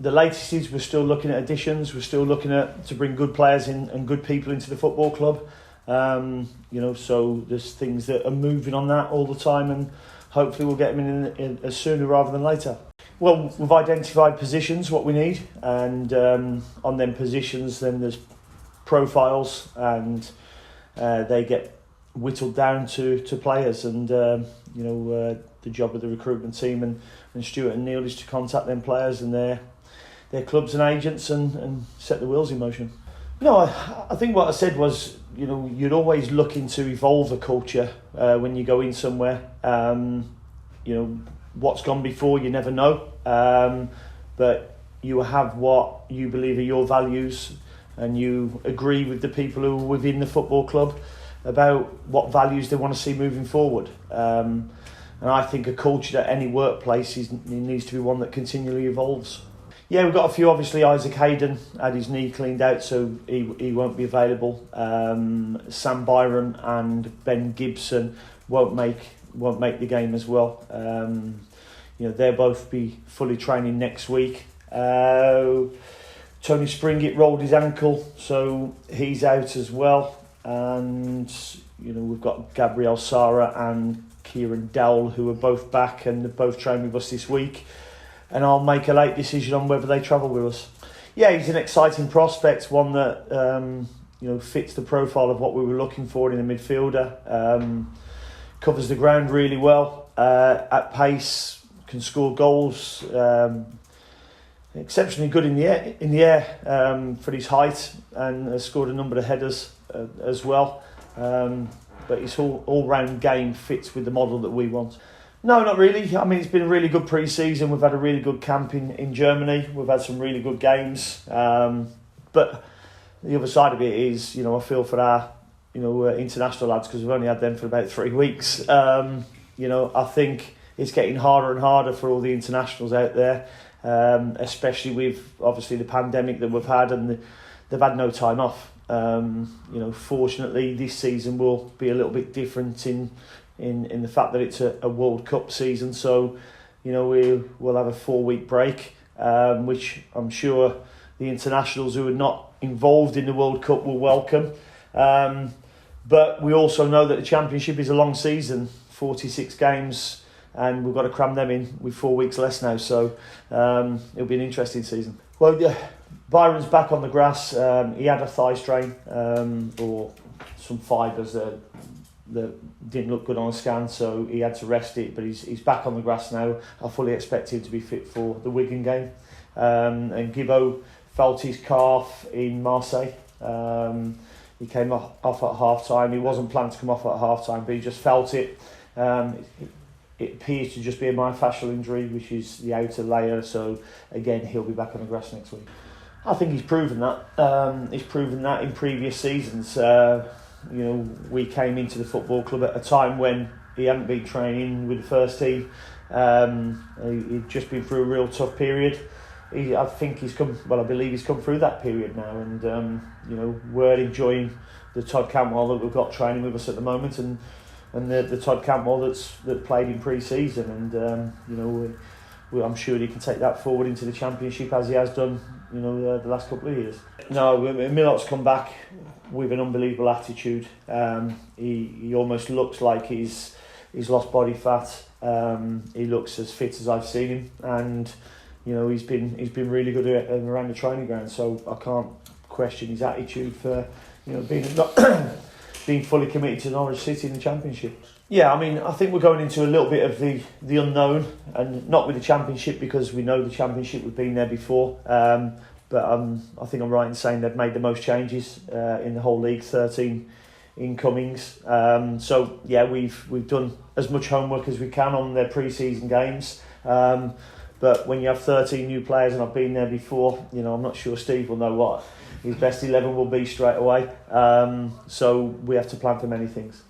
The latest is we're still looking at additions. We're still looking to bring good players in and good people into the football club. So there's things that are moving on that all the time, and hopefully we'll get them in as sooner rather than later. Well, we've identified positions, what we need, and on them positions then there's profiles, and they get whittled down to players, and the job of the recruitment team and Stuart and Neil is to contact them players and their clubs and agents and set the wheels in motion. I think what I said was, you're always looking to evolve a culture when you go in somewhere. What's gone before, you never know. But you have what you believe are your values, and you agree with the people who are within the football club about what values they want to see moving forward. And I think a culture at any workplace needs to be one that continually evolves. Yeah, we've got a few. Obviously, Isaac Hayden had his knee cleaned out, so he won't be available. Sam Byram and Ben Gibson won't make the game as well. They'll both be fully training next week. Tony Springett rolled his ankle, so he's out as well. And we've got Gabriel Sara and Kieran Dowell, who are both back and they've both trained with us this week. And I'll make a late decision on whether they travel with us. Yeah, he's an exciting prospect, one that fits the profile of what we were looking for in a midfielder. Covers the ground really well, at pace, can score goals. Exceptionally good in the air for his height, and has scored a number of headers as well. But his all-round game fits with the model that we want. No, not really. I mean, it's been a really good pre-season. We've had a really good camp in Germany. We've had some really good games. But the other side of it is, I feel for our, international lads, because we've only had them for about 3 weeks. I think it's getting harder and harder for all the internationals out there, especially with, obviously, the pandemic that we've had, and they've had no time off. Fortunately, this season will be a little bit different in the fact that it's a World Cup season, so we'll have a 4-week break, which I'm sure the internationals who are not involved in the World Cup will welcome. But we also know that the Championship is a long season, 46 games, and we've got to cram them in with 4 weeks less now, so it'll be an interesting season. Well, yeah, Byron's back on the grass. He had a thigh strain or some fibres that didn't look good on a scan, so he had to rest it, but he's back on the grass now. I fully expect him to be fit for the Wigan game. And Gibbo felt his calf in Marseille. He came off at half-time. He wasn't planned to come off at half-time, but he just felt it. It appears to just be a myofascial injury, which is the outer layer, so again, he'll be back on the grass next week. I think he's proven that. He's proven that in previous seasons. We came into the football club at a time when he hadn't been training with the first team. He'd just been through a real tough period. I believe he's come through that period now, and we're enjoying the Todd Cantwell that we've got training with us at the moment, and the Todd Cantwell that played in pre-season, and I'm sure he can take that forward into the Championship as he has done, the last couple of years. No, Milot's come back with an unbelievable attitude. He almost looks like he's lost body fat. He looks as fit as I've seen him, and he's been really good around the training ground. So I can't question his attitude for being fully committed to Norwich City in the Championship. Yeah, I mean, I think we're going into a little bit of the unknown, and not with the Championship because we know the Championship, we've been there before. But I think I'm right in saying they've made the most changes in the whole league, 13 incomings. So yeah, we've done as much homework as we can on their pre-season games. But when you have 13 new players, and I've been there before, I'm not sure Steve will know what his best 11 will be straight away. So we have to plan for many things.